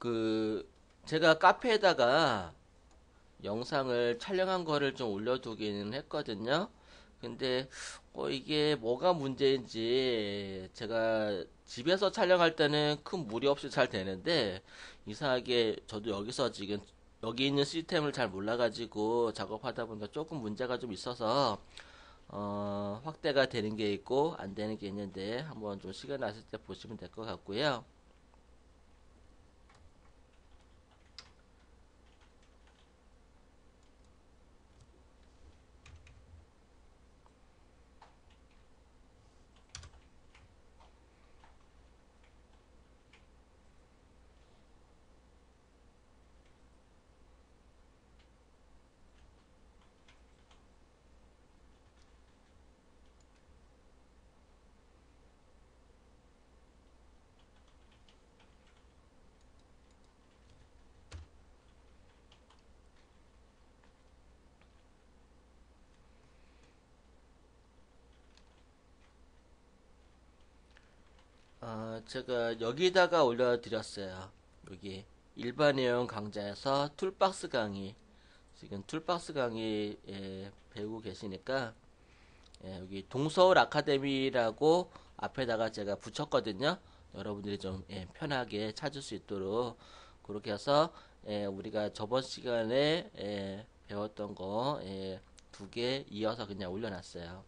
그 제가 카페에다가 영상을 촬영한 거를 좀 올려두기는 했거든요. 근데 이게 뭐가 문제인지 제가 집에서 촬영할 때는 큰 무리 없이 잘 되는데 이상하게 저도 여기서 지금 여기 있는 시스템을 잘 몰라가지고 작업하다 보니까 조금 문제가 좀 있어서 확대가 되는 게 있고 안 되는 게 있는데 한번 좀 시간 나실 때 보시면 될 것 같고요. 제가 여기다가 올려드렸어요. 여기 일반회용 강좌에서 툴박스 강의, 지금 툴박스 강의 배우고 계시니까 여기 동서울 아카데미라고 앞에다가 제가 붙였거든요. 여러분들이 좀 편하게 찾을 수 있도록 그렇게 해서 우리가 저번 시간에 배웠던 거 두 개 이어서 그냥 올려놨어요.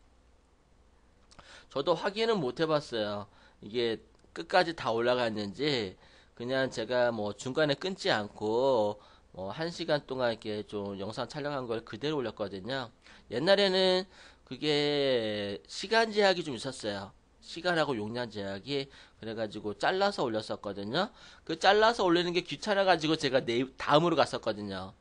저도 확인은 못 해봤어요. 이게 끝까지 다 올라갔는지 그냥 제가 뭐 중간에 끊지 않고 뭐 1시간 동안 이렇게 좀 영상 촬영한 걸 그대로 올렸거든요. 옛날에는 그게 시간 제약이 좀 있었어요. 시간하고 용량 제약이 그래가지고 잘라서 올렸었거든요. 그 잘라서 올리는 게 귀찮아가지고 제가 다음으로 갔었거든요.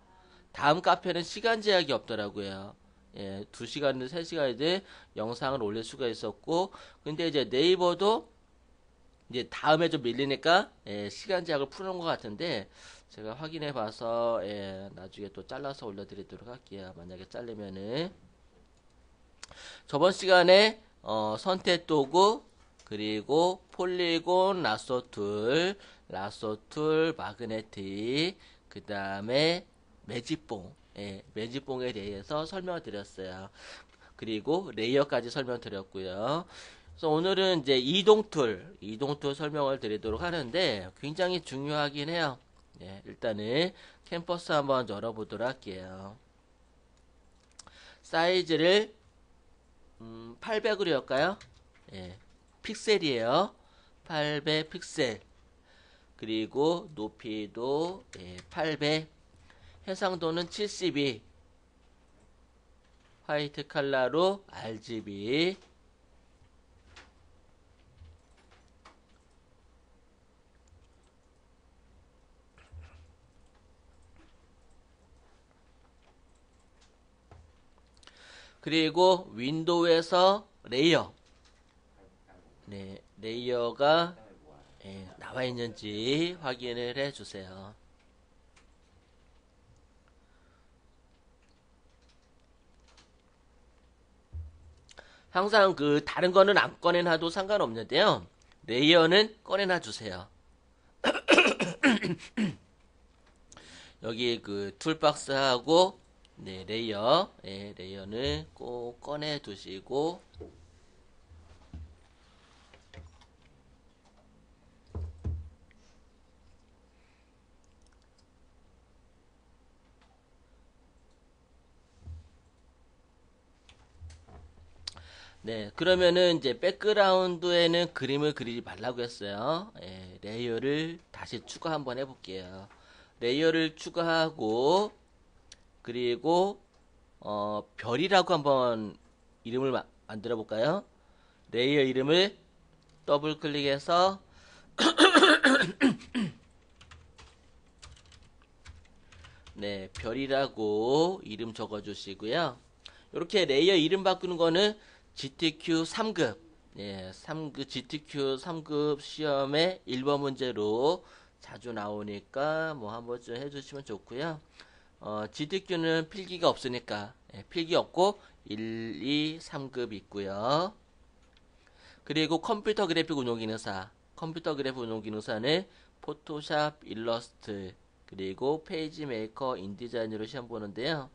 다음 카페는 시간 제약이 없더라고요. 2시간이든 3시간이든 영상을 올릴 수가 있었고, 근데 이제 네이버도 이제 다음에 좀 밀리니까 시간 제약을 푸는 것 같은데 제가 확인해 봐서 나중에 또 잘라서 올려드리도록 할게요. 만약에 자르면은 저번 시간에 선택 도구 그리고 폴리곤 라쏘 툴 마그네틱 그 다음에 매직봉 매직봉에 대해서 설명을 드렸어요. 그리고 레이어까지 설명드렸고요. 그래서 오늘은 이제 이동 툴 설명을 드리도록 하는데 굉장히 중요하긴 해요. 일단은 캠퍼스 한번 열어보도록 할게요. 사이즈를 800으로 할까요? 픽셀이에요. 800 픽셀. 그리고 높이도 800. 해상도는 72. 화이트 컬러로 RGB. 그리고 윈도우에서 레이어. 레이어가 나와 있는지 확인을 해 주세요. 항상 그 다른 거는 안 꺼내놔도 상관없는데요. 레이어는 꺼내놔 주세요. 여기 그 툴박스하고 레이어는 꼭 꺼내 두시고 그러면은 이제 백그라운드에는 그림을 그리지 말라고 했어요. 레이어를 다시 추가 한번 해볼게요. 레이어를 추가하고 그리고 별이라고 한번 이름을 만들어 볼까요? 레이어 이름을 더블 클릭해서 별이라고 이름 적어 주시고요. 이렇게 레이어 이름 바꾸는 거는 GTQ 3급, 3급, GTQ 3급 시험에 1번 문제로 자주 나오니까 뭐 한 번쯤 해주시면 좋고요. GTQ는 필기가 없으니까, 필기 없고 1, 2, 3급 있고요. 그리고 컴퓨터 그래픽 운용기능사, 컴퓨터 그래픽 운용기능사는 포토샵, 일러스트, 그리고 페이지 메이커, 인디자인으로 시험 보는데요.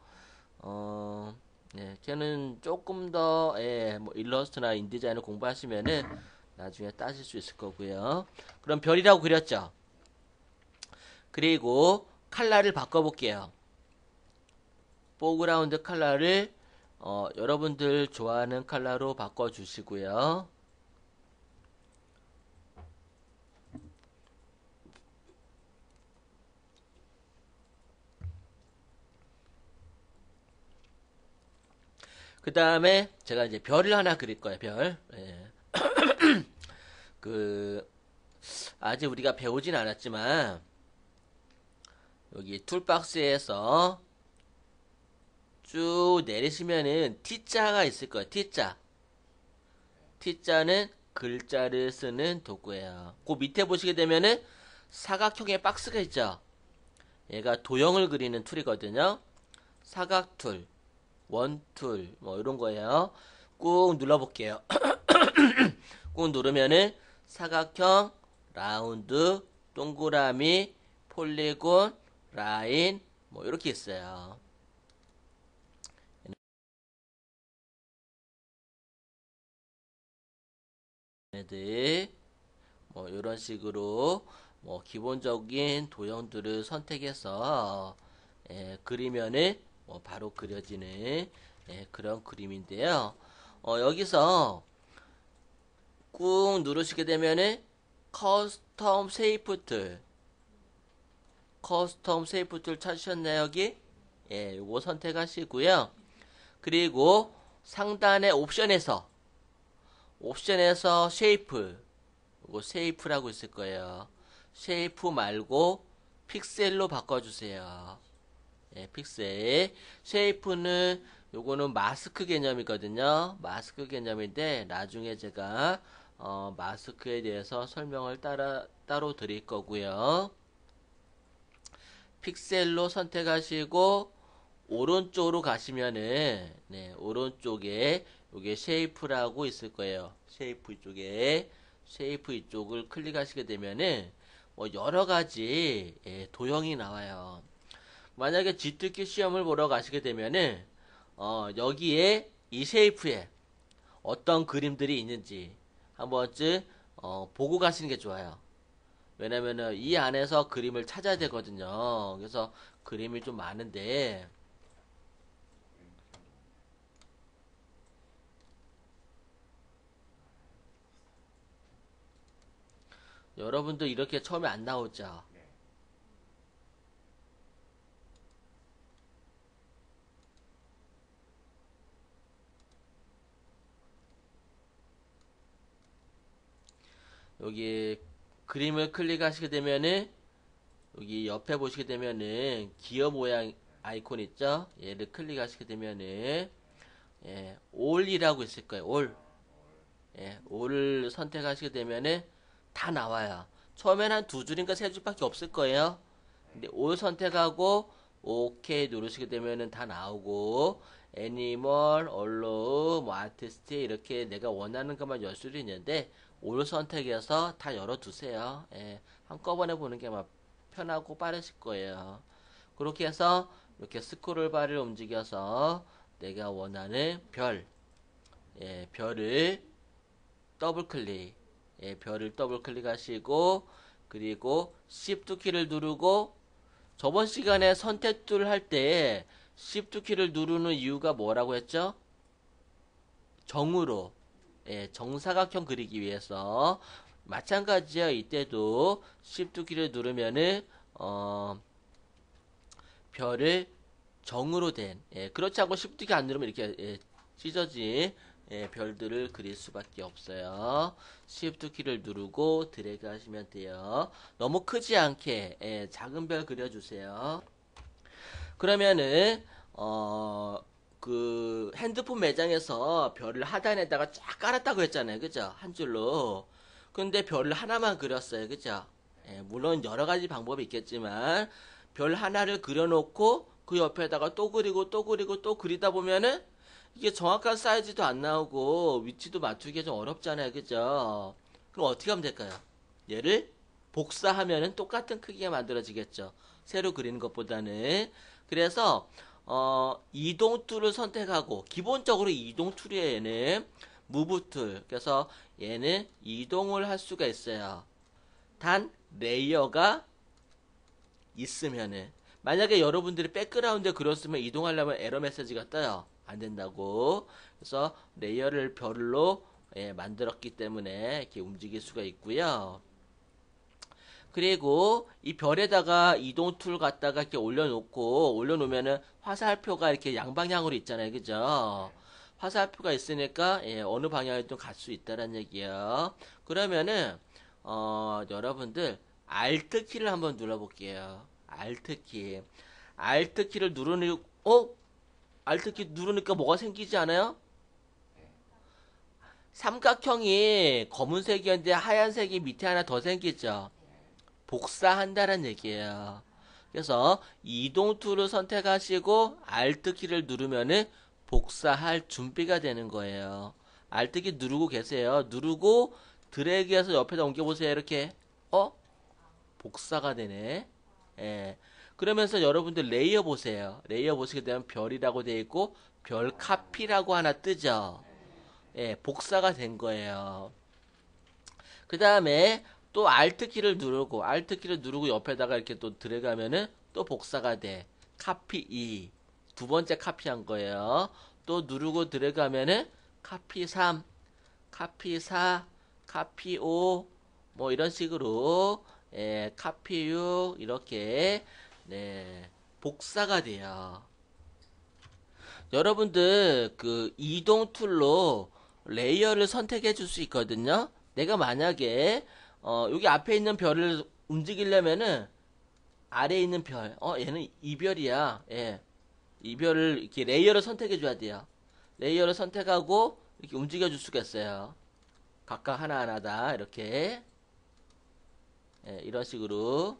걔는 조금 더, 뭐 일러스트나 인디자인을 공부하시면은 나중에 따실 수 있을 거고요. 그럼 별이라고 그렸죠? 그리고 컬러를 바꿔볼게요. 포그라운드 컬러를 여러분들 좋아하는 컬러로 바꿔주시고요. 그 다음에 제가 이제 별을 하나 그릴 거예요. 별. 그 아직 우리가 배우진 않았지만 여기 툴박스에서 쭉 내리시면은 T자가 있을 거예요. T자. T자는 글자를 쓰는 도구예요. 그 밑에 보시게 되면은 사각형의 박스가 있죠. 얘가 도형을 그리는 툴이거든요. 사각툴, 원툴, 뭐 이런 거예요. 꾹 눌러볼게요. 꾹 누르면은 사각형, 라운드, 동그라미, 폴리곤, 라인, 뭐 이렇게 있어요. 얘네들 뭐 이런 식으로 뭐 기본적인 도형들을 선택해서 그리면은 뭐 바로 그려지는 그런 그림인데요. 여기서 꾹 누르시게 되면은 커스텀 쉐이프 툴, 커스텀 쉐이프 툴 찾으셨나요? 여기? 요거 선택하시고요. 그리고 상단의 옵션에서 쉐이프, 이거 쉐이프라고 있을 거예요. 쉐이프 말고 픽셀로 바꿔주세요. 픽셀. 쉐이프는 요거는 마스크 개념이거든요. 마스크 개념인데 나중에 제가 마스크에 대해서 설명을 따로 드릴 거고요. 픽셀로 선택하시고 오른쪽으로 가시면은 오른쪽에 요게 쉐이프라고 있을 거예요. 쉐이프 이쪽을 클릭하시게 되면은 뭐 여러 가지 도형이 나와요. 만약에 G특기 시험을 보러 가시게 되면은 여기에 이 쉐이프에 어떤 그림들이 있는지 한 번쯤 보고 가시는 게 좋아요. 왜냐면은 이 안에서 그림을 찾아야 되거든요. 그래서 그림이 좀 많은데 여러분들 이렇게 처음에 안 나오죠. 여기 그림을 클릭하시게 되면은 여기 옆에 보시게 되면은 기어 모양 아이콘 있죠? 얘를 클릭하시게 되면은 올이라고 있을 거예요. 올을 선택하시게 되면은 다 나와요. 처음엔 한 두 줄인가 세 줄밖에 없을 거예요. 근데 올 선택하고 오케이 누르시게 되면은 다 나오고 애니멀, 얼로우, 뭐 아티스트 이렇게 내가 원하는 것만 열 수도 있는데 올 선택해서 다 열어두세요. 한꺼번에 보는 게 막 편하고 빠르실 거예요. 그렇게 해서 이렇게 스크롤 바를 움직여서 내가 원하는 별을 더블 클릭, 별을 더블 클릭하시고 그리고 Shift 키를 누르고 저번 시간에 선택툴 할 때 Shift 키를 누르는 이유가 뭐라고 했죠? 정으로 정사각형 그리기 위해서 마찬가지야. 이때도 Shift 키를 누르면은 별을 정으로 된 그렇지 않고 Shift 키 안 누르면 이렇게 찢어진 별들을 그릴 수밖에 없어요. Shift 키를 누르고 드래그 하시면 돼요. 너무 크지 않게 작은 별 그려주세요. 그러면은 그 핸드폰 매장에서 별을 하단에다가 쫙 깔았다고 했잖아요. 그죠? 한 줄로. 근데 별을 하나만 그렸어요. 그죠? 물론 여러 가지 방법이 있겠지만 별 하나를 그려놓고 그 옆에다가 또 그리고 또 그리고 또 그리다 보면은 이게 정확한 사이즈도 안 나오고 위치도 맞추기가 좀 어렵잖아요. 그죠? 그럼 어떻게 하면 될까요? 얘를 복사하면은 똑같은 크기가 만들어지겠죠. 새로 그리는 것보다는. 그래서 이동 툴을 선택하고 기본적으로 이동 툴에는 무브 툴. 그래서 얘는 이동을 할 수가 있어요. 단 레이어가 있으면은 만약에 여러분들이 백그라운드에 그렸으면 이동하려면 에러 메시지가 떠요. 안 된다고. 그래서 레이어를 별로 만들었기 때문에 이렇게 움직일 수가 있고요. 그리고 이 별에다가 이동 툴 갖다가 이렇게 올려놓으면은 화살표가 이렇게 양방향으로 있잖아요. 그죠? 화살표가 있으니까 어느 방향이든 갈 수 있다는 얘기예요. 그러면은 여러분들 Alt 키를 한번 눌러볼게요. Alt 키. Alt 키를 Alt 키 누르니까 뭐가 생기지 않아요? 삼각형이 검은색이었는데 하얀색이 밑에 하나 더 생기죠. 복사한다는 얘기예요. 그래서 이동 툴을 선택하시고 Alt 키를 누르면은 복사할 준비가 되는 거예요. Alt 키 누르고 계세요. 누르고 드래그해서 옆에다 옮겨보세요. 이렇게 복사가 되네. 예. 그러면서 여러분들 레이어 보세요. 레이어 보시게 되면 별이라고 되어 있고 별 카피라고 하나 뜨죠. 예, 복사가 된 거예요. 그 다음에 또 Alt 키를 누르고 옆에다가 이렇게 또 들어가면은 또 복사가 돼. 카피 2. 두 번째 카피한 거예요. 또 누르고 들어가면은 카피 3, 카피 4, 카피 5, 뭐 이런 식으로 카피 6 이렇게 복사가 돼요. 여러분들 그 이동 툴로 레이어를 선택해 줄 수 있거든요. 내가 만약에 여기 앞에 있는 별을 움직이려면은 아래에 있는 별, 얘는 이 별이야. 예. 이 별을 이렇게 레이어를 선택해 줘야 돼요. 레이어를 선택하고 이렇게 움직여 줄 수가 있어요. 각각 하나하나 다 이렇게 이런 식으로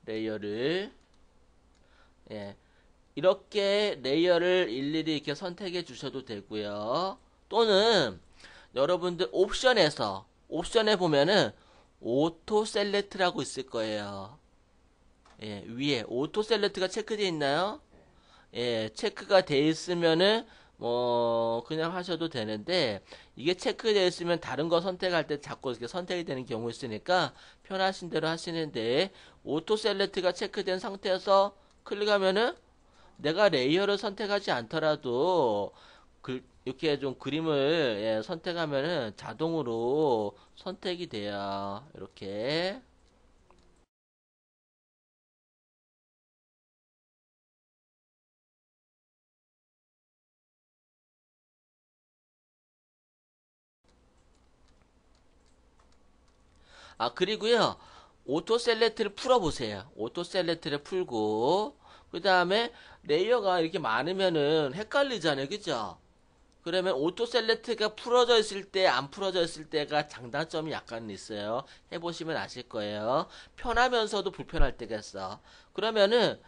레이어를 이렇게 레이어를 일일이 이렇게 선택해 주셔도 되고요. 또는 여러분들 옵션에 보면은 오토 셀렉트라고 있을 거예요. 위에 오토 셀렉트가 체크되어 있나요? 체크가 되어 있으면은 뭐 그냥 하셔도 되는데 이게 체크되어 있으면 다른 거 선택할 때 자꾸 이렇게 선택이 되는 경우 있으니까 편하신 대로 하시는데 오토 셀렉트가 체크된 상태에서 클릭하면은 내가 레이어를 선택하지 않더라도 이렇게 좀 그림을 선택하면은 자동으로 선택이 돼요. 이렇게. 그리고요. 오토 셀렉트를 풀어보세요. 오토 셀렉트를 풀고 그 다음에 레이어가 이렇게 많으면은 헷갈리잖아요. 그죠? 그러면 오토 셀렉트가 풀어져 있을 때, 안 풀어져 있을 때가 장단점이 약간 있어요. 해보시면 아실 거예요. 편하면서도 불편할 때가 있어. 그러면은,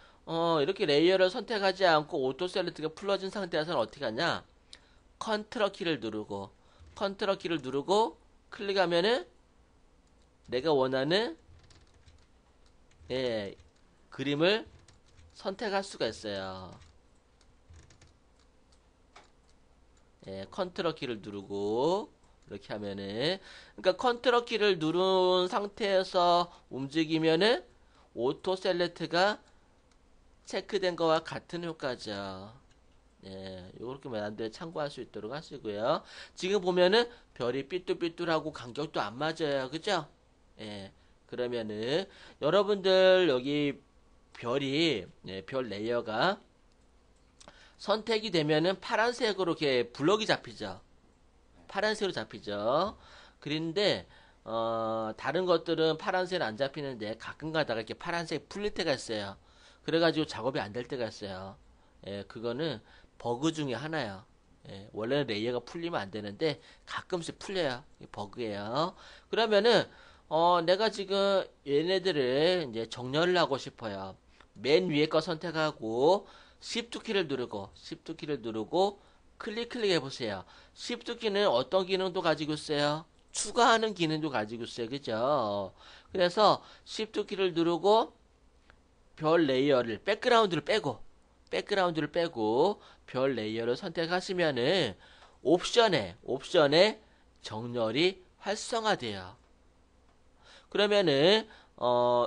이렇게 레이어를 선택하지 않고 오토 셀렉트가 풀어진 상태에서는 어떻게 하냐? 컨트롤 키를 누르고, 클릭하면은, 내가 원하는, 예, 그림을 선택할 수가 있어요. 컨트롤 키를 누르고 이렇게 하면은 그러니까 컨트롤 키를 누른 상태에서 움직이면은 오토 셀렉트가 체크된 거와 같은 효과죠. 요렇게 만들 참고할 수 있도록 하시고요. 지금 보면은 별이 삐뚤삐뚤하고 간격도 안 맞아요. 그죠? 그러면은 여러분들 여기 별 레이어가 선택이 되면은 파란색으로 이렇게 블럭이 잡히죠. 파란색으로 잡히죠. 그런데 다른 것들은 파란색은 안 잡히는데 가끔 가다가 이렇게 파란색 풀릴 때가 있어요. 그래가지고 작업이 안 될 때가 있어요. 그거는 버그 중에 하나예요. 원래는 레이어가 풀리면 안 되는데 가끔씩 풀려요. 버그예요. 그러면은 내가 지금 얘네들을 이제 정렬을 하고 싶어요. 맨 위에 거 선택하고 Shift 키를 누르고 클릭해 보세요. Shift 키는 어떤 기능도 가지고 있어요? 추가하는 기능도 가지고 있어요. 그죠? 그래서 Shift 키를 누르고 별 레이어를 백그라운드를 빼고 별 레이어를 선택하시면은 옵션에 정렬이 활성화돼요. 그러면은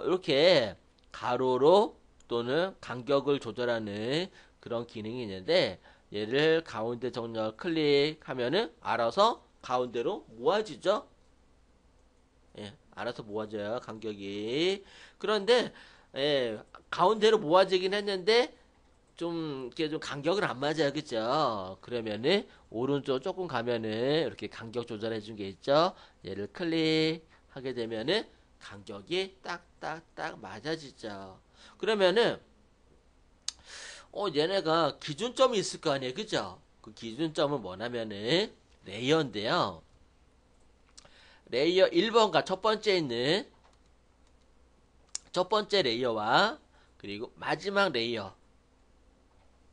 이렇게 가로로 또는 간격을 조절하는 그런 기능이 있는데 얘를 가운데 정렬 클릭하면은 알아서 가운데로 모아지죠. 예, 알아서 모아져요. 간격이. 그런데 예, 가운데로 모아지긴 했는데 좀 이렇게 좀 간격을 안 맞아요. 그죠? 그러면은 오른쪽 조금 가면은 이렇게 간격 조절해 준 게 있죠. 얘를 클릭하게 되면은 간격이 딱딱딱 맞아지죠. 그러면은 얘네가 기준점이 있을 거 아니에요. 그죠? 그 기준점은 뭐냐면은 레이어인데요. 레이어 1번과 첫 번째 레이어와 그리고 마지막 레이어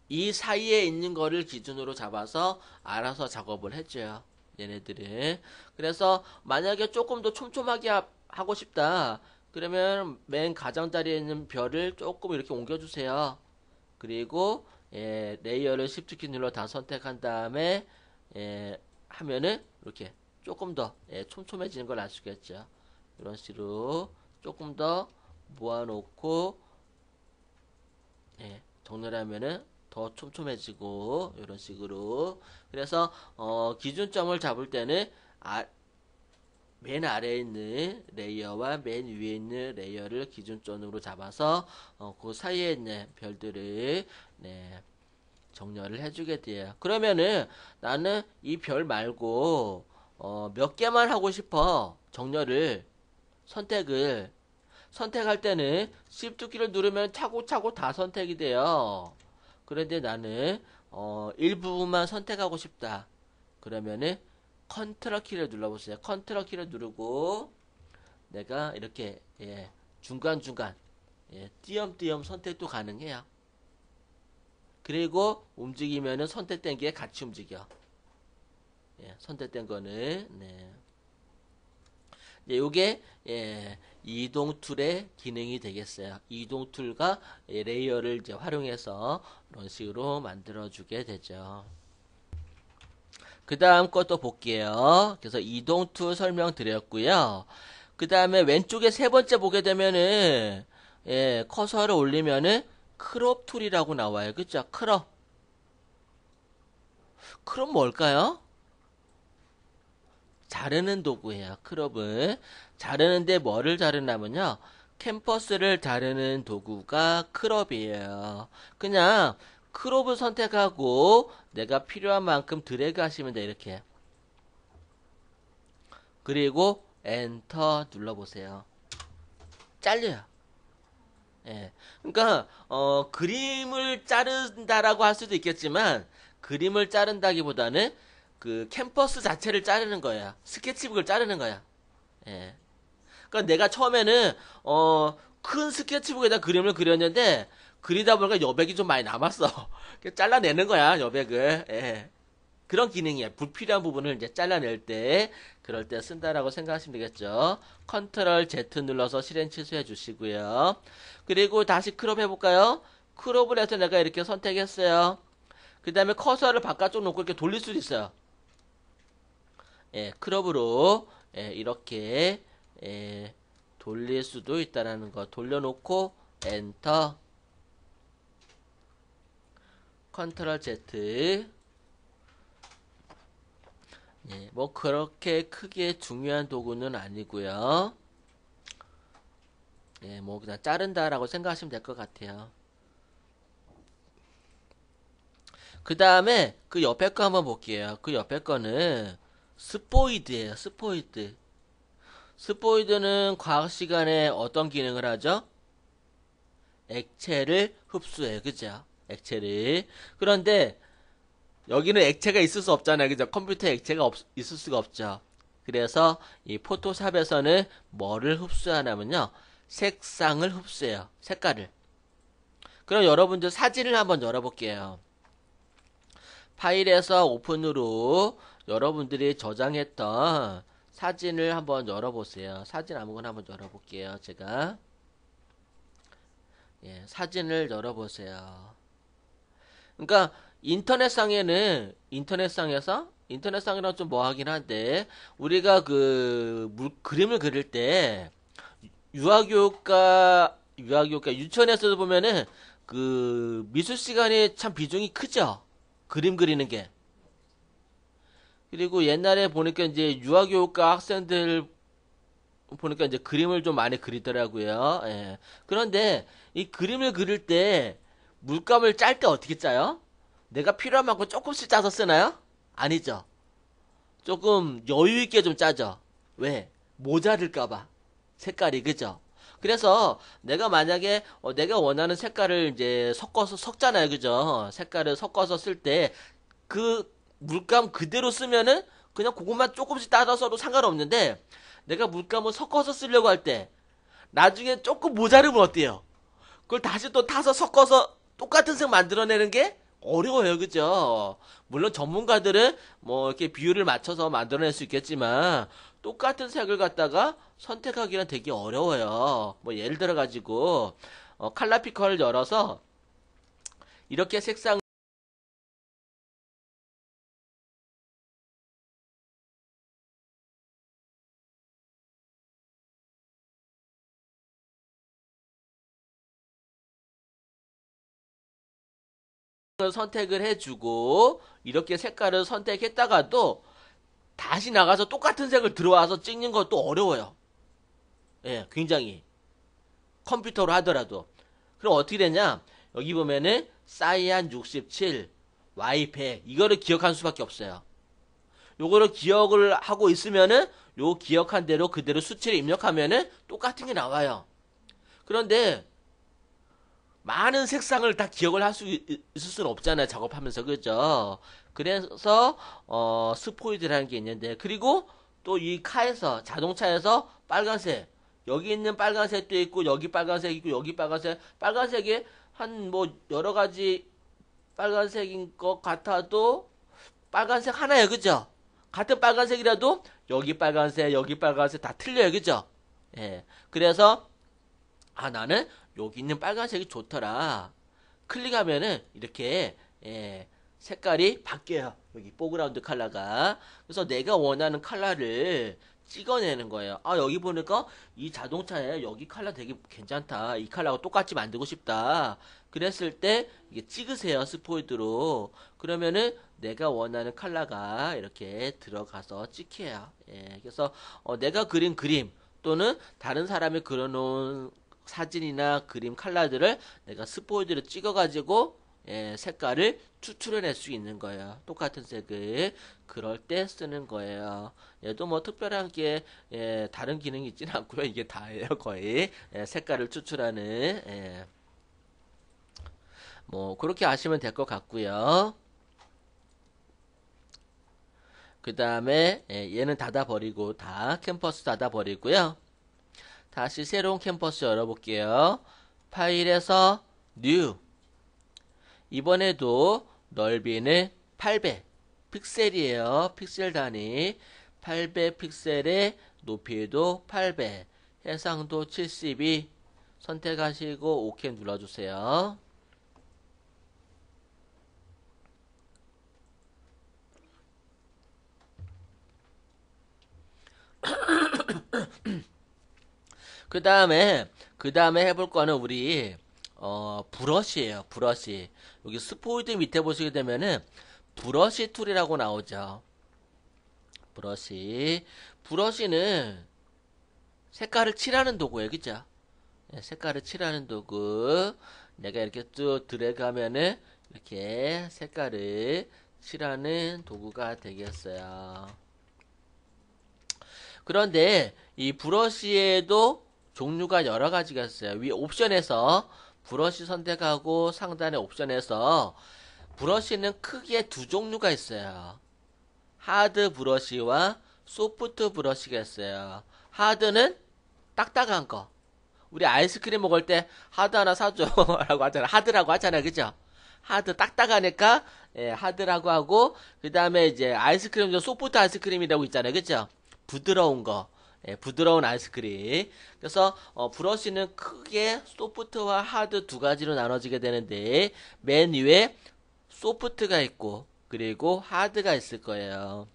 이 사이에 있는 거를 기준으로 잡아서 알아서 작업을 해줘요. 얘네들은. 그래서 만약에 조금 더 촘촘하게 하고 싶다. 그러면 맨 가장자리에 있는 별을 조금 이렇게 옮겨주세요. 그리고 레이어를 Shift 키 눌러 다 선택한 다음에 하면은 이렇게 조금 더 촘촘해지는 걸 알 수가 있죠. 이런 식으로 조금 더 모아놓고 정렬하면은 더 촘촘해지고 이런 식으로. 그래서 기준점을 잡을 때는 맨 아래에 있는 레이어와 맨 위에 있는 레이어를 기준점으로 잡아서 그 사이에 있는 별들을 정렬을 해주게 돼요. 그러면은 나는 이 별 말고 몇 개만 하고 싶어. 정렬을 선택할 때는 Shift 키를 누르면 차고차고 다 선택이 돼요. 그런데 나는 일부분만 선택하고 싶다. 그러면은 컨트롤 키를 눌러보세요. 컨트롤 키를 누르고 내가 이렇게 중간중간 띄엄띄엄 선택도 가능해요. 그리고 움직이면은 선택된 게 같이 움직여. 선택된 거는 요게 이동 툴의 기능이 되겠어요. 이동 툴과 레이어를 이제 활용해서 이런 식으로 만들어 주게 되죠. 그 다음 것도 볼게요. 그래서 이동 툴 설명드렸고요. 그 다음에 왼쪽에 세 번째 보게 되면은 커서를 올리면은 크롭 툴이라고 나와요. 그죠? 크롭 뭘까요? 자르는 도구예요. 크롭은 자르는데 뭐를 자르냐면요, 캠퍼스를 자르는 도구가 크롭이에요. 그냥 크롭을 선택하고 내가 필요한 만큼 드래그 하시면 돼. 이렇게. 그리고 엔터 눌러보세요. 잘려요. 그러니까 그림을 자른다라고 할 수도 있겠지만 그림을 자른다기보다는 그 캠퍼스 자체를 자르는 거야. 스케치북을 자르는 거야. 그러니까 내가 처음에는 큰 스케치북에다 그림을 그렸는데 그리다 보니까 여백이 좀 많이 남았어. 잘라내는 거야, 여백을. 그런 기능이야. 불필요한 부분을 이제 잘라낼 때, 그럴 때 쓴다라고 생각하시면 되겠죠. 컨트롤 Z 눌러서 실행 취소해 주시고요. 그리고 다시 크롭 해볼까요? 크롭을 해서 내가 이렇게 선택했어요. 그 다음에 커서를 바깥쪽 놓고 이렇게 돌릴 수도 있어요. 크롭으로 이렇게 돌릴 수도 있다라는 거. 돌려놓고 엔터, 컨트롤 Z. 뭐 그렇게 크게 중요한 도구는 아니고요. 뭐 그냥 자른다라고 생각하시면 될 것 같아요. 그 다음에 그 옆에 거 한번 볼게요. 그 옆에 거는 스포이드예요. 스포이드는 과학 시간에 어떤 기능을 하죠? 액체를 흡수해요. 그죠? 액체를. 그런데 여기는 액체가 있을 수 없잖아요. 그죠? 컴퓨터에 액체가 있을 수가 없죠. 그래서 이 포토샵에서는 뭐를 흡수하냐면요, 색상을 흡수해요. 색깔을. 그럼 여러분들 사진을 한번 열어볼게요. 파일에서 오픈으로 여러분들이 저장했던 사진을 한번 열어보세요. 사진 아무거나 한번 열어볼게요. 제가 예, 사진을 열어보세요. 그러니까 인터넷상이랑 좀 뭐하긴 한데 우리가 그림을 그릴 때 유아교육과 유치원에서도 보면은 그 미술 시간이 참 비중이 크죠. 그림 그리는 게. 그리고 옛날에 보니까 이제 유아교육과 학생들 보니까 이제 그림을 좀 많이 그리더라고요. 예. 그런데 이 그림을 그릴 때 물감을 짤 때 어떻게 짜요? 내가 필요한 만큼 조금씩 짜서 쓰나요? 아니죠. 조금 여유 있게 좀 짜죠. 왜? 모자랄까봐. 색깔이, 그죠? 그래서 내가 만약에 내가 원하는 색깔을 이제 섞어서 섞잖아요. 그죠? 색깔을 섞어서 쓸 때 그 물감 그대로 쓰면은 그냥 그것만 조금씩 따라서도 상관없는데 내가 물감을 섞어서 쓰려고 할 때 나중에 조금 모자르면 어때요? 그걸 다시 또 타서 섞어서 똑같은 색 만들어내는 게 어려워요. 그죠? 물론 전문가들은 뭐 이렇게 비율을 맞춰서 만들어낼 수 있겠지만 똑같은 색을 갖다가 선택하기는 되게 어려워요. 뭐 예를 들어 가지고 칼라 피커를 열어서 이렇게 색상 을 선택을 해주고 이렇게 색깔을 선택했다가도 다시 나가서 똑같은 색을 들어와서 찍는 것도 어려워요. 예, 굉장히 컴퓨터로 하더라도. 그럼 어떻게 되냐? 여기 보면은 사이안 67, Y100 이거를 기억할 수밖에 없어요. 요거를 기억을 하고 있으면은 요 기억한 대로 그대로 수치를 입력하면은 똑같은 게 나와요. 그런데 많은 색상을 다 기억을 할 수 있을 수는 없잖아요. 작업하면서. 그죠? 그래서 스포이드라는 게 있는데 그리고 또 이 카에서 자동차에서 빨간색 여기 있는 빨간색도 있고 여기 빨간색 있고 여기 빨간색에 한 뭐 여러 가지 빨간색인 것 같아도 빨간색 하나예요. 그죠? 같은 빨간색이라도 여기 빨간색 다 틀려요. 그죠? 예. 그래서 나는 여기 있는 빨간색이 좋더라. 클릭하면은 이렇게 색깔이 바뀌어요. 여기 포그라운드 컬러가. 그래서 내가 원하는 컬러를 찍어내는 거예요. 여기 보니까 이 자동차에 여기 컬러 되게 괜찮다. 이 컬러하고 똑같이 만들고 싶다. 그랬을 때 이게 찍으세요. 스포이드로. 그러면은 내가 원하는 컬러가 이렇게 들어가서 찍혀요. 그래서 내가 그린 그림 또는 다른 사람이 그려놓은 사진이나 그림 컬러들을 내가 스포이드로 찍어가지고 색깔을 추출해낼 수 있는 거예요. 똑같은 색을 그럴 때 쓰는 거예요. 얘도 뭐 특별한 게 다른 기능이 있지는 않고요. 이게 다예요. 거의 색깔을 추출하는 뭐 그렇게 아시면 될 것 같고요. 그 다음에 얘는 닫아버리고 캠퍼스 닫아버리고요. 다시 새로운 캠퍼스 열어볼게요. 파일에서 New. 이번에도 넓이는 800 픽셀이에요. 픽셀 단위 800 픽셀의 높이도 800 해상도 72 선택하시고 OK 눌러주세요. 그 다음에 해볼 거는 우리 브러쉬예요. 브러쉬. 여기 스포이드 밑에 보시게 되면은 브러쉬 툴이라고 나오죠. 브러쉬는 색깔을 칠하는 도구예요. 그죠? 색깔을 칠하는 도구. 내가 이렇게 쭉 드래그하면은 이렇게 색깔을 칠하는 도구가 되겠어요. 그런데 이 브러쉬에도 종류가 여러 가지가 있어요. 위 옵션에서 브러쉬 선택하고 상단의 옵션에서 브러쉬는 크게 두 종류가 있어요. 하드 브러쉬와 소프트 브러쉬가 있어요. 하드는 딱딱한 거. 우리 아이스크림 먹을 때 하드 하나 사줘 라고 하잖아. 하드라고 하잖아. 그죠? 하드 딱딱하니까 하드라고 하고 그 다음에 이제 아이스크림 소프트 아이스크림이라고 있잖아요. 그죠? 부드러운 거, 부드러운 아이스크림. 그래서 브러쉬는 크게 소프트와 하드 두 가지로 나눠지게 되는데 맨 위에 소프트가 있고 그리고 하드가 있을 거예요.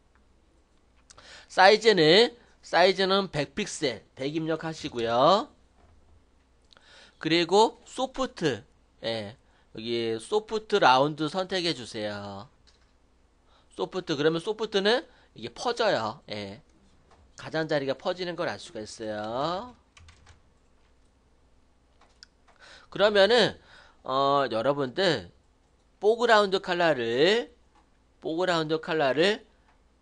사이즈는 100픽셀 100 입력하시고요. 그리고 소프트, 여기 소프트 라운드 선택해 주세요. 소프트, 그러면 소프트는 이게 퍼져요. 가장자리가 퍼지는 걸 알 수가 있어요. 그러면은 여러분들 포그라운드 컬러를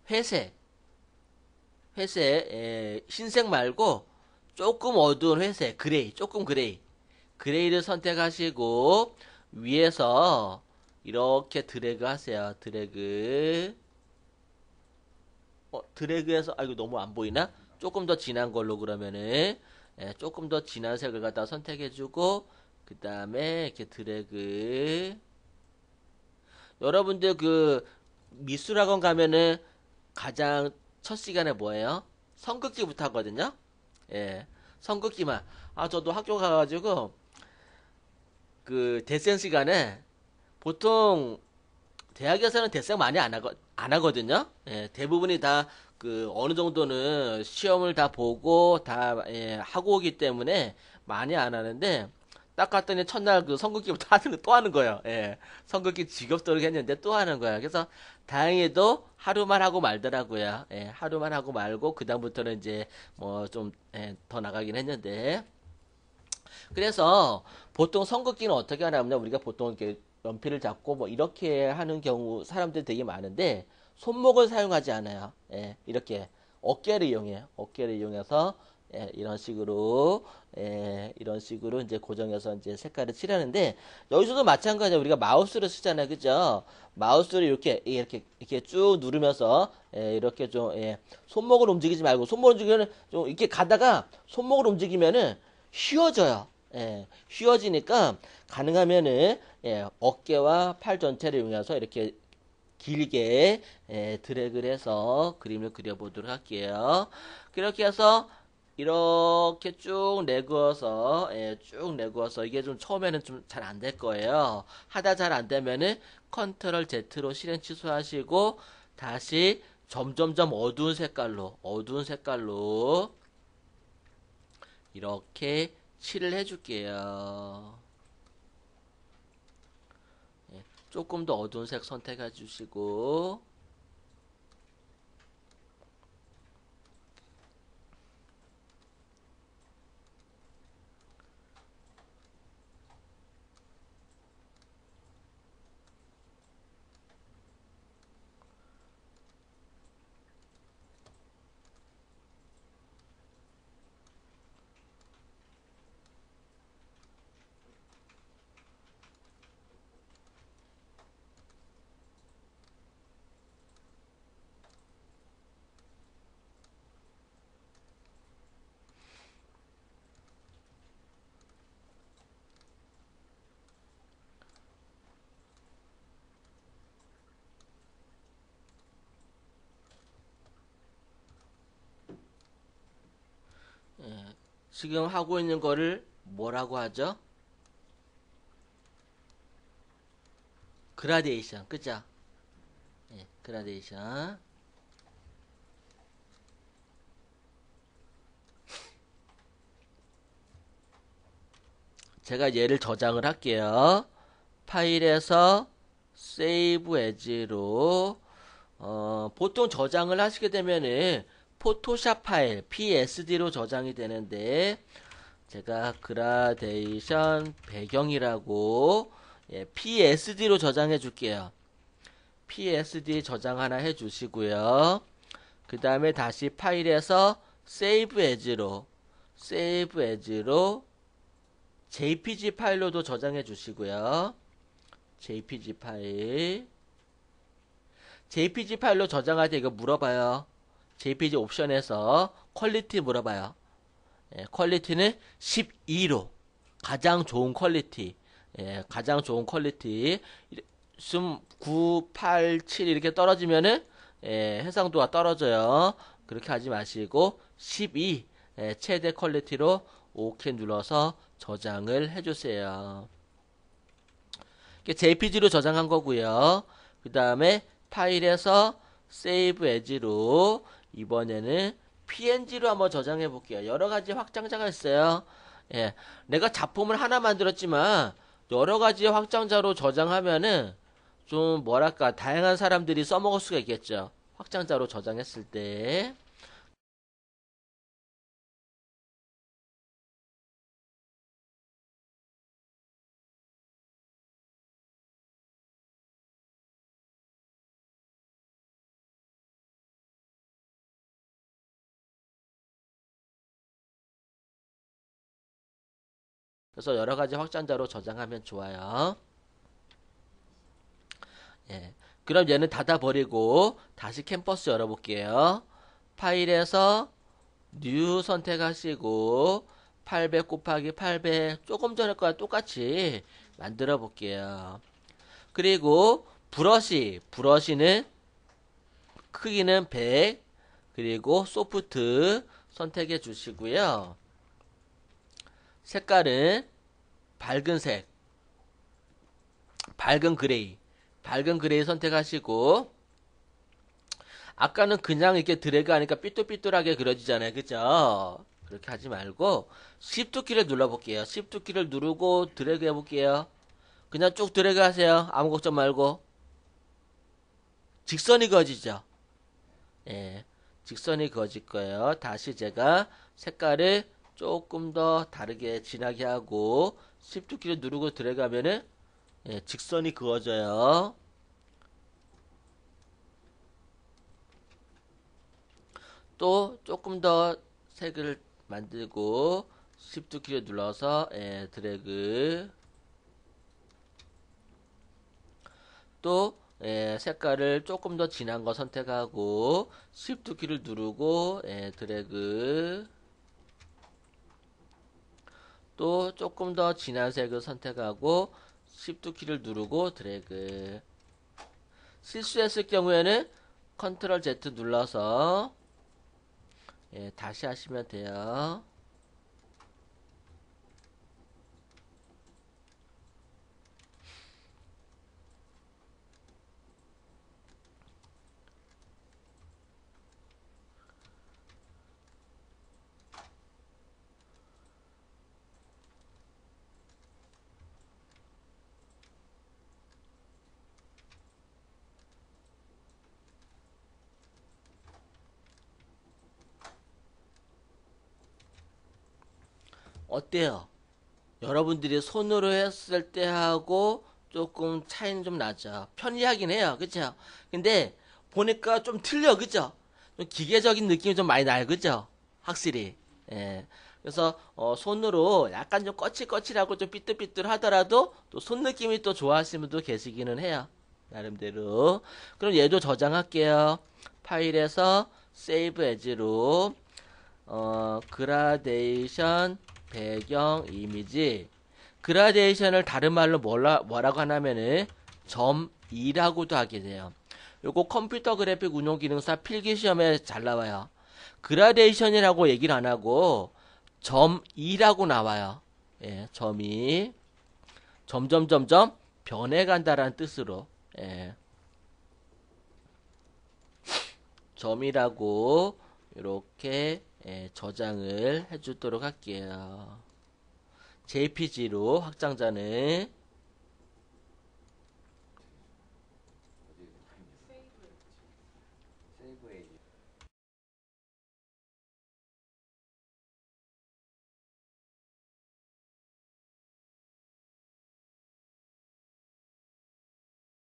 회색, 흰색 말고 조금 어두운 회색, 조금 그레이를 선택하시고 위에서 이렇게 드래그 하세요. 드래그해서 이거 너무 안 보이나? 조금 더 진한 걸로 그러면은 조금 더 진한 색을 갖다 선택해주고 그 다음에 이렇게 드래그. 여러분들 그 미술학원 가면은 가장 첫 시간에 뭐예요? 선긋기부터 하거든요. 선긋기만. 저도 학교 가가지고 그 데센 시간에 보통 대학에서는 데생 많이 안 하거든요. 대부분이 다 그 어느 정도는 시험을 다 보고 다 하고 오기 때문에 많이 안 하는데 딱 갔더니 첫날 그 선긋기부터 또 하는 거예요. 선긋기 지겹도록 했는데 또 하는 거예요. 그래서 다행히도 하루만 하고 말더라고요. 하루만 하고 말고 그다음부터는 이제 뭐 좀 더 나가긴 했는데 그래서 보통 선긋기는 어떻게 하냐면 우리가 보통 이렇게 연필을 잡고 뭐 이렇게 하는 경우 사람들이 되게 많은데 손목을 사용하지 않아요. 이렇게 어깨를 이용해요. 어깨를 이용해서 이런 식으로 이제 고정해서 이제 색깔을 칠하는데 여기서도 마찬가지예요. 우리가 마우스를 쓰잖아요, 그죠? 마우스를 이렇게 쭉 누르면서 이렇게 좀 손목을 움직이지 말고 손목을 움직이면 좀 이렇게 가다가 손목을 움직이면은 휘어져요. 휘어지니까 가능하면은 어깨와 팔 전체를 이용해서 이렇게 길게 드래그를 해서 그림을 그려보도록 할게요. 그렇게 해서 이렇게 쭉 내구어서 이게 좀 처음에는 좀 잘 안 될 거예요. 하다 잘 안 되면은 컨트롤 Z로 실행 취소하시고 다시 점점점 어두운 색깔로 이렇게 칠을 해줄게요. 조금 더 어두운 색 선택해 주시고 지금 하고 있는 거를 뭐라고 하죠? 그라데이션, 그죠? 그라데이션. 제가 얘를 저장을 할게요. 파일에서 세이브 에즈로 보통 저장을 하시게 되면은 포토샵 파일 PSD로 저장이 되는데 제가 그라데이션 배경이라고 PSD로 저장해 줄게요. PSD 저장 하나 해 주시고요. 그 다음에 다시 파일에서 세이브 에즈로 JPG 파일로도 저장해 주시고요. JPG 파일로 저장할 때 이거 물어봐요. JPG 옵션에서 퀄리티 물어봐요. 퀄리티는 12로 가장 좋은 퀄리티. 가장 좋은 퀄리티. 9, 8, 7 이렇게 떨어지면은 해상도가 떨어져요. 그렇게 하지 마시고 12 최대 퀄리티로 OK 눌러서 저장을 해주세요. JPG로 저장한 거고요. 그 다음에 파일에서 Save As로 이번에는 PNG로 한번 저장해 볼게요. 여러 가지 확장자가 있어요. 예, 내가 작품을 하나 만들었지만 여러 가지 확장자로 저장하면은 좀 뭐랄까 다양한 사람들이 써먹을 수가 있겠죠. 확장자로 저장했을 때. 그래서 여러 가지 확장자로 저장하면 좋아요. 예. 그럼 얘는 닫아버리고 다시 캠퍼스 열어볼게요. 파일에서 뉴 선택하시고 800 곱하기 800 조금 전에 거와 똑같이 만들어 볼게요. 그리고 브러쉬는 크기는 100 그리고 소프트 선택해 주시고요. 색깔은 밝은 색, 밝은 그레이 선택하시고 아까는 그냥 이렇게 드래그 하니까 삐뚤삐뚤하게 그려지잖아요. 그죠? 그렇게 하지 말고 Shift 키를 눌러볼게요. Shift 키를 누르고 드래그 해볼게요. 그냥 쭉 드래그 하세요. 아무 걱정 말고. 직선이 그어지죠? 예, 직선이 그어질 거예요. 다시 제가 색깔을 조금 더 다르게 진하게 하고 Shift 키를 누르고 드래그 하면은 예, 직선이 그어져요. 또 조금 더 색을 만들고 Shift 키를 눌러서 예, 드래그 또 예, 색깔을 조금 더 진한 거 선택하고 Shift 키를 누르고 예, 드래그 또 조금 더 진한 색을 선택하고 Shift 키를 누르고 드래그 실수했을 경우에는 Ctrl Z 눌러서 예, 다시 하시면 돼요. 어때요? 여러분들이 손으로 했을 때 하고 조금 차이는 좀 나죠. 편리하긴 해요. 그쵸? 근데 보니까 좀 틀려. 그쵸? 좀 기계적인 느낌이 좀 많이 나요. 그쵸? 확실히. 예. 그래서 손으로 약간 좀 거칠거칠하고 좀 삐뚤삐뚤 하더라도 또 손 느낌이 또 좋아하시는 분도 계시기는 해요. 나름대로. 그럼 얘도 저장할게요. 파일에서 Save As로 그라데이션 배경 이미지 그라데이션을 다른 말로 뭐라고 하냐면은 점 2라고도 하게 돼요. 요거 컴퓨터 그래픽 운용 기능사 필기 시험에 잘 나와요. 그라데이션이라고 얘기를 안 하고 점 2라고 나와요. 예, 점이 점점점점 변해간다라는 뜻으로 예, 점이라고 이렇게 예, 저장을 해주도록 할게요. JPG로 확장자는